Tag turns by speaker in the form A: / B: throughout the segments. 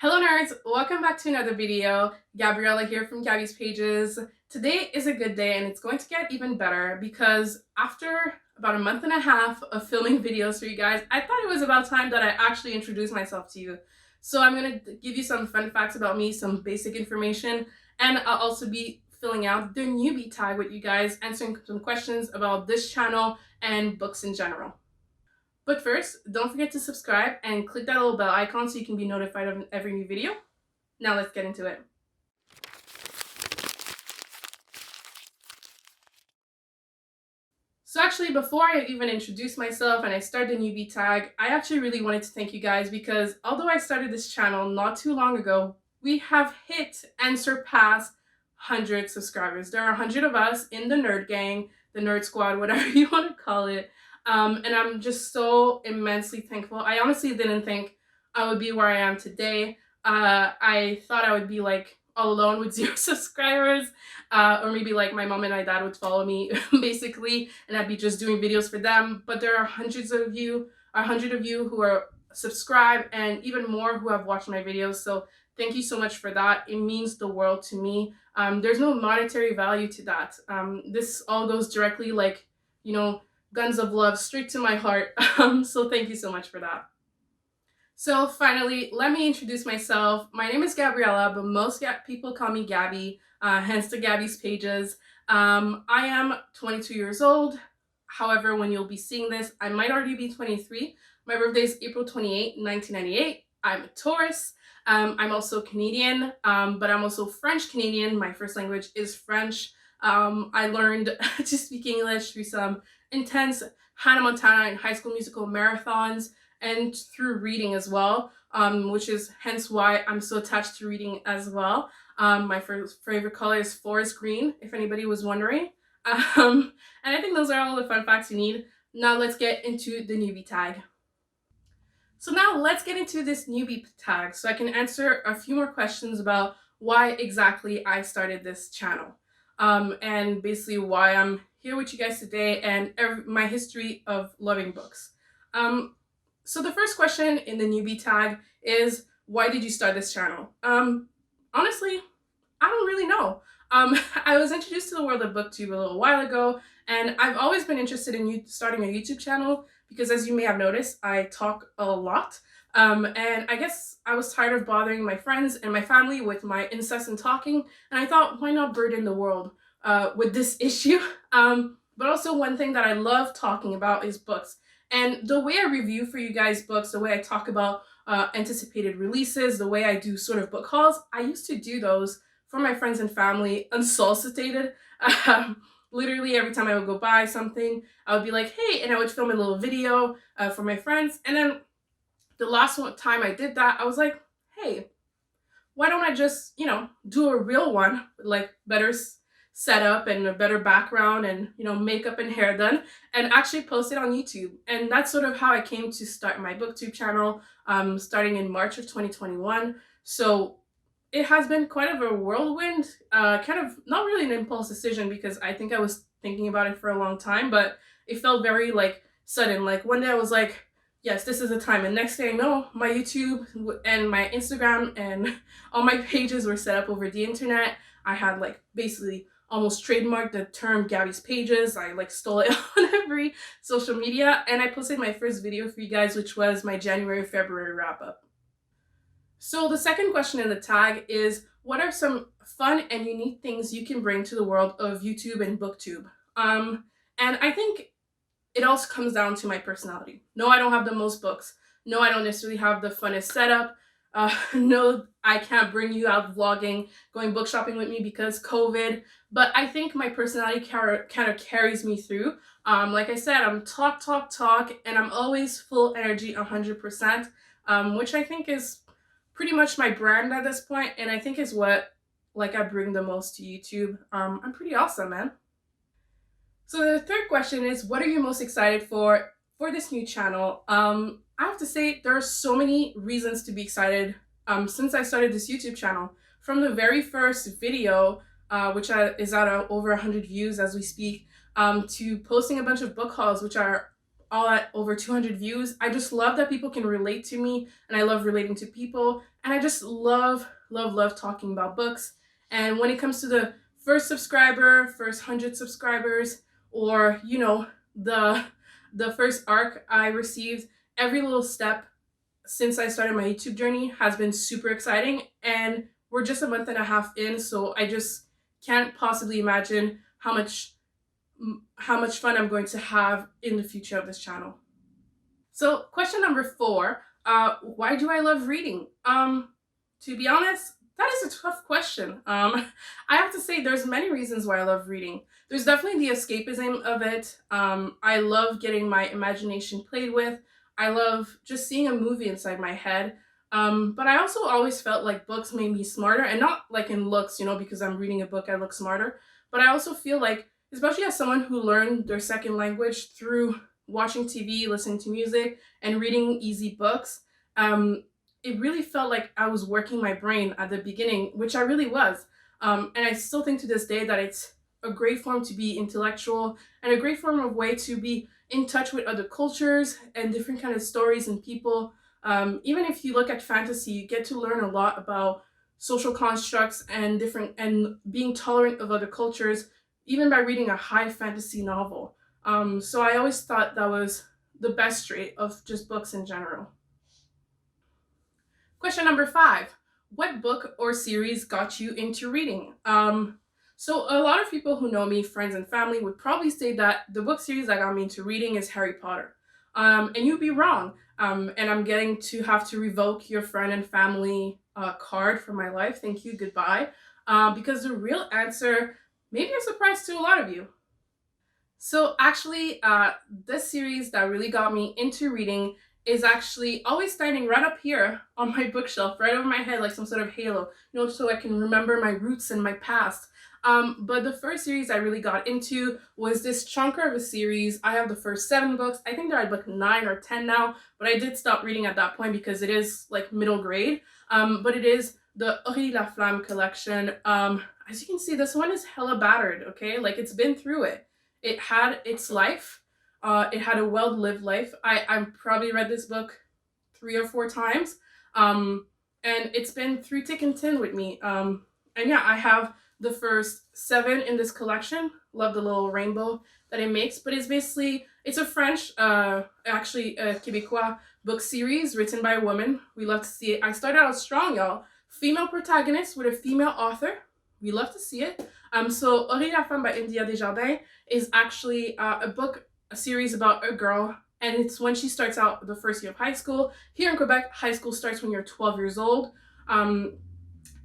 A: Hello nerds, welcome back to another video. Gabriella here from Gabby's Pages. Today is a good day and it's going to get even better because after about a month and a half of filming videos for you guys, I thought it was about time that I actually introduced myself to you. So I'm going to give you some fun facts about me, some basic information, and I'll also be filling out the newbie tag with you guys, answering some questions about this channel and books in general. But first, don't forget to subscribe and click that little bell icon so you can be notified of every new video. Now let's get into it. So actually, before I even introduce myself and I start the newbie tag, I actually really wanted to thank you guys because although I started this channel not too long ago, we have hit and surpassed 100 subscribers. There are 100 of us in the nerd gang, the nerd squad, whatever you want to call it. And I'm just so immensely thankful. I honestly didn't think I would be where I am today. I thought I would be like all alone with 0 subscribers, or maybe like my mom and my dad would follow me basically, and I'd be just doing videos for them. But there are hundreds of you, 100 of you who are subscribed, and even more who have watched my videos. So thank you so much for that. It means the world to me. There's no monetary value to that. This all goes directly, like, you know, guns of love straight to my heart. So thank you so much for that. So finally, let me introduce myself. My name is Gabriella, but most people call me Gabby, hence the Gabby's Pages. I am 22 years old. However, when you'll be seeing this, I might already be 23. My birthday is April 28, 1998. I'm a Taurus. I'm also Canadian, but I'm also French Canadian. My first language is French. I learned to speak English through some intense Hannah Montana and High School Musical marathons and through reading as well, which is hence why I'm so attached to reading as well. My favorite color is forest green, if anybody was wondering. And I think those are all the fun facts you need. Now let's get into the newbie tag. So now let's get into this newbie tag so I can answer a few more questions about why exactly I started this channel. And basically why I'm here with you guys today and my history of loving books. So the first question in the newbie tag is, why did you start this channel? Honestly, I don't really know. I was introduced to the world of booktube a little while ago, and I've always been interested in starting a YouTube channel because, as you may have noticed, I talk a lot. And I guess I was tired of bothering my friends and my family with my incessant talking, and I thought, why not burden the world with this issue? But also one thing that I love talking about is books. And the way I review for you guys books, the way I talk about anticipated releases, the way I do sort of book hauls, I used to do those for my friends and family unsolicited. Literally every time I would go buy something, I would be like, hey, and I would film a little video for my friends. And then the last time I did that, I was like, hey, why don't I just, you know, do a real one with like better setup and a better background and, you know, makeup and hair done, and actually post it on YouTube. And that's sort of how I came to start my booktube channel, starting in March of 2021. So it has been quite of a whirlwind, kind of not really an impulse decision because I think I was thinking about it for a long time, but it felt very like sudden. Like one day I was like, yes, this is the time. And next thing I know, my YouTube and my Instagram and all my pages were set up over the internet. I had like basically almost trademarked the term Gabby's Pages. I like stole it on every social media, and I posted my first video for you guys, which was my January-February wrap-up. So the second question in the tag is, what are some fun and unique things you can bring to the world of YouTube and booktube? And I think it also comes down to my personality. No, I don't have the most books. No, I don't necessarily have the funnest setup. No, I can't bring you out vlogging, going book shopping with me because COVID. But I think my personality kind of carries me through. Like I said, I'm talk, and I'm always full energy 100%, which I think is pretty much my brand at this point, and I think is what like I bring the most to YouTube. I'm pretty awesome, man. So the third question is, what are you most excited for this new channel? I have to say there are so many reasons to be excited since I started this YouTube channel. From the very first video, which is at over 100 views as we speak, to posting a bunch of book hauls, which are all at over 200 views. I just love that people can relate to me, and I love relating to people. and I just love talking about books. And when it comes to the first subscriber, first 100 subscribers, or the the first arc I received, every little step since I started my YouTube journey has been super exciting, and we're just a month and a half in, so I just can't possibly imagine how much fun I'm going to have in the future of this channel. So, question number 4, why do I love reading? To be honest, that is a tough question. I have to say there's many reasons why I love reading. There's definitely the escapism of it. I love getting my imagination played with. I love just seeing a movie inside my head. But I also always felt like books made me smarter, and not like in looks, because I'm reading a book, I look smarter. But I also feel like, especially as someone who learned their second language through watching TV, listening to music, and reading easy books, it really felt like I was working my brain at the beginning, which I really was. And I still think to this day that it's a great form to be intellectual and a great form of way to be in touch with other cultures and different kind of stories and people. Even if you look at fantasy, you get to learn a lot about social constructs and being tolerant of other cultures, even by reading a high fantasy novel. So I always thought that was the best trait of just books in general. Question number 5. What book or series got you into reading? So a lot of people who know me, friends and family, would probably say that the book series that got me into reading is Harry Potter. And you'd be wrong. And I'm getting to have to revoke your friend and family card from my life. Thank you, goodbye. Because the real answer may be a surprise to a lot of you. So actually, this series that really got me into reading is actually always standing right up here on my bookshelf, right over my head, like some sort of halo, so I can remember my roots and my past. But the first series I really got into was this chunker of a series. I have the first 7 books. I think they're at book 9 or 10 now, but I did stop reading at that point because it is like middle grade. But it is the Aurélie Laflamme collection. As you can see, this one is hella battered, okay? Like, it's been through it. It had its life. It had a well-lived life. I've probably read this book 3 or 4 times. And it's been through thick and thin with me. And yeah, I have the first 7 in this collection. Love the little rainbow that it makes. But it's a French, actually a Québécois book series written by a woman. We love to see it. I started out strong, y'all. Female protagonist with a female author. We love to see it. So Aurélie Laflamme by India Desjardins is actually a series about a girl, and it's when she starts out the first year of high school. Here in Quebec, high school starts when you're 12 years old. So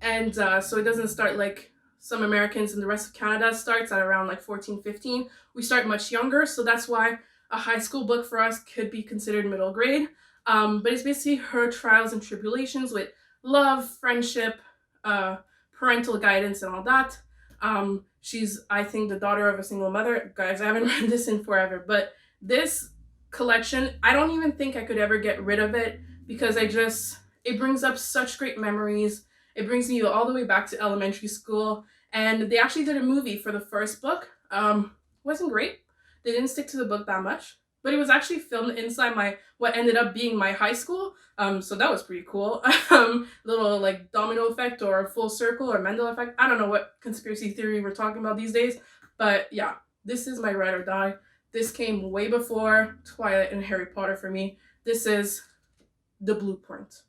A: it doesn't start like some Americans in the rest of Canada starts at around like 14, 15. We start much younger, so that's why a high school book for us could be considered middle grade. But it's basically her trials and tribulations with love, friendship, parental guidance, and all that. She's, I think, the daughter of a single mother. Guys, I haven't read this in forever, but this collection, I don't even think I could ever get rid of it because it brings up such great memories. It brings me all the way back to elementary school, and they actually did a movie for the first book. Wasn't great. They didn't stick to the book that much, but it was actually filmed inside what ended up being my high school. So that was pretty cool. Little like domino effect or full circle or Mendel effect. I don't know what conspiracy theory we're talking about these days, but yeah, this is my ride or die. This came way before Twilight and Harry Potter for me. This is the blueprint.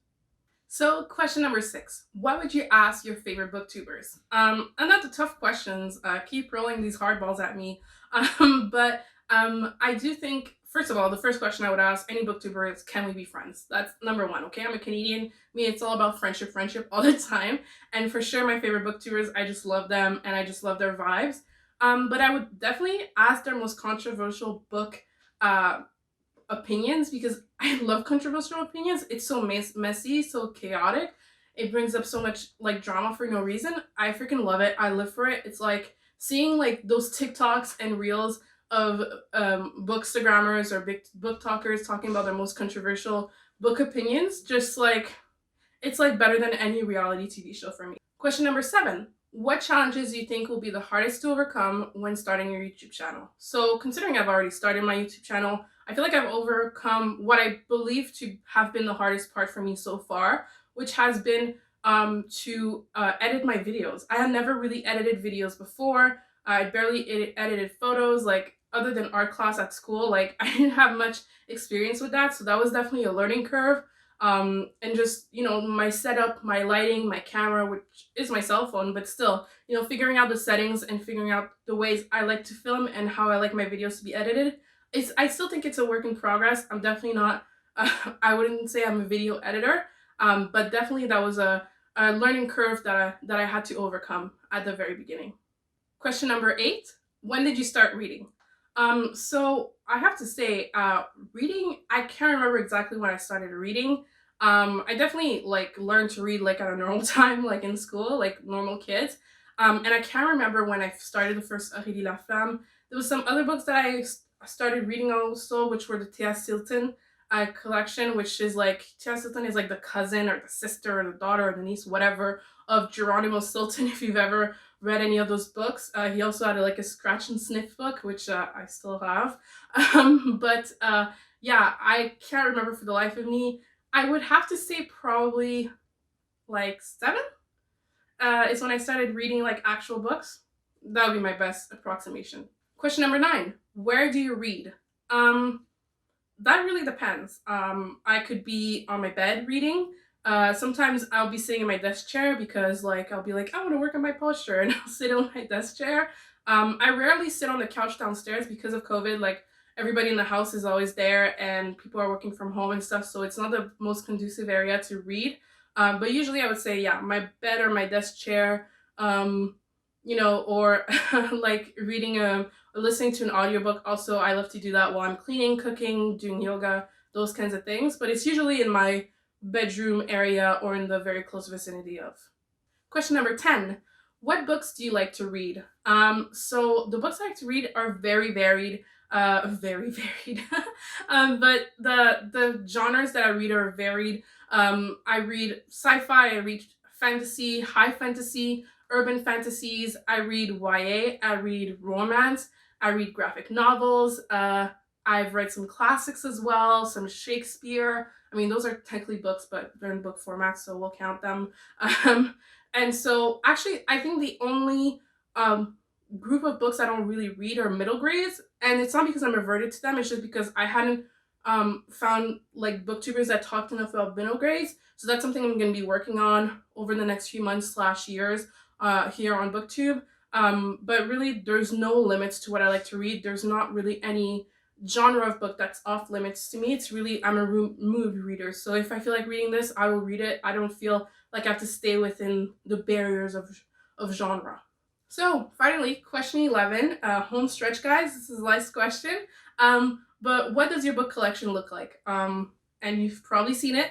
A: So question number 6, what would you ask your favorite booktubers? And not the tough questions, keep rolling these hardballs at me. But I do think, first of all, the first question I would ask any booktuber is, can we be friends? That's number 1, okay? I'm a Canadian. Me, it's all about friendship all the time. And for sure, my favorite booktubers, I just love them and I just love their vibes. But I would definitely ask their most controversial book opinions, because I love controversial opinions. It's so messy, so chaotic. It brings up so much like drama for no reason. I freaking love it. I live for it. It's like seeing like those TikToks and reels of bookstagrammers or big book talkers talking about their most controversial book opinions. Just like, it's like better than any reality TV show for me. Question number 7. What challenges do you think will be the hardest to overcome when starting your YouTube channel? So considering I've already started my YouTube channel, I feel like I've overcome what I believe to have been the hardest part for me so far, which has been to edit my videos. I had never really edited videos before. I barely edited photos, like other than art class at school. Like I didn't have much experience with that, so that was definitely a learning curve. And just, you know, my setup, my lighting, my camera, which is my cell phone, but still, you know, figuring out the settings and figuring out the ways I like to film and how I like my videos to be edited. I still think it's a work in progress. I'm definitely not, I wouldn't say I'm a video editor, but definitely that was a learning curve that I had to overcome at the very beginning. Question number 8, when did you start reading? So I have to say, reading, I can't remember exactly when I started reading. I definitely like learned to read like at a normal time, like in school, like normal kids. And I can't remember when I started the first Aurélie Laflamme. There was some other books that I started reading also, which were the Thea Stilton collection, which is like, Thea Stilton is like the cousin or the sister or the daughter or the niece, whatever, of Geronimo Stilton, if you've ever read any of those books. He also had like a scratch and sniff book, which I still have. But yeah, I can't remember for the life of me. I would have to say probably like 7 is when I started reading like actual books. That would be my best approximation. Question number 9, where do you read? That really depends. I could be on my bed reading. Sometimes I'll be sitting in my desk chair because like I'll be like, I want to work on my posture, and I'll sit on my desk chair. I rarely sit on the couch downstairs because of COVID. Like everybody in the house is always there and people are working from home and stuff, so it's not the most conducive area to read. But usually I would say, yeah, my bed or my desk chair, you know, or like reading or listening to an audiobook. Also, I love to do that while I'm cleaning, cooking, doing yoga, those kinds of things. But it's usually in my bedroom area or in the very close vicinity of. Question number 10, what books do you like to read? So the books I like to read are very varied, very varied. But the genres that I read are varied. I read sci-fi, I read fantasy, high fantasy, urban fantasies, I read YA, I read romance, I read graphic novels, I've read some classics as well, some Shakespeare. I mean, those are technically books, but they're in book format, so we'll count them. And so actually, I think the only group of books I don't really read are middle grades, and it's not because I'm averted to them, it's just because I hadn't found like booktubers that talked enough about middle grades. So that's something I'm going to be working on over the next few months / years here on BookTube. But really, there's no limits to what I like to read. There's not really any genre of book that's off limits to me. It's really, I'm a mood reader. So if I feel like reading this, I will read it. I don't feel like I have to stay within the barriers of genre. So finally, question 11, home stretch, guys. This is the last question. But what does your book collection look like? And you've probably seen it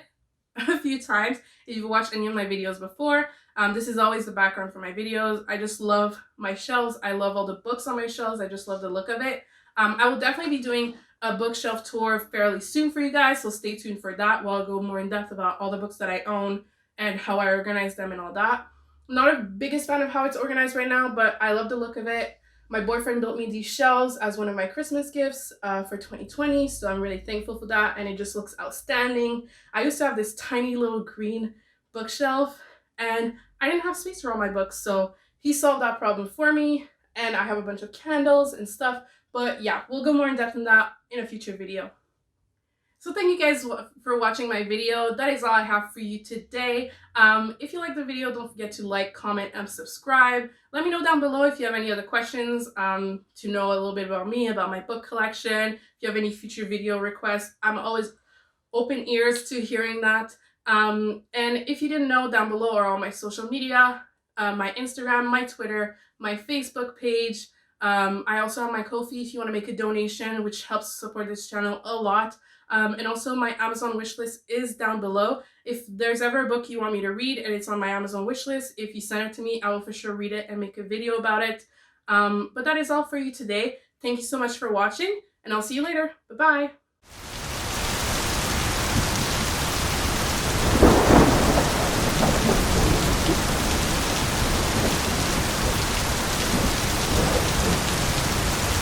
A: a few times if you've watched any of my videos before. This is always the background for my videos. I just love my shelves. I love all the books on my shelves. I just love the look of it. I will definitely be doing a bookshelf tour fairly soon for you guys, so stay tuned for that, where I'll go more in depth about all the books that I own and how I organize them and all that. I'm not a biggest fan of how it's organized right now, but I love the look of it. My boyfriend built me these shelves as one of my Christmas gifts for 2020, so I'm really thankful for that, and it just looks outstanding. I used to have this tiny little green bookshelf, and I didn't have space for all my books, so he solved that problem for me, and I have a bunch of candles and stuff. But yeah, we'll go more in depth in that in a future video. So thank you guys for watching my video. That is all I have for you today. If you like the video, don't forget to like, comment, and subscribe. Let me know down below if you have any other questions to know a little bit about me, about my book collection. If you have any future video requests, I'm always open ears to hearing that. And if you didn't know, down below are all my social media, my Instagram, my Twitter, my Facebook page. I also have my Ko-fi if you want to make a donation, which helps support this channel a lot. And also my Amazon wishlist is down below. If there's ever a book you want me to read and it's on my Amazon wishlist, if you send it to me, I will for sure read it and make a video about it. But that is all for you today. Thank you so much for watching, and I'll see you later. Bye-bye.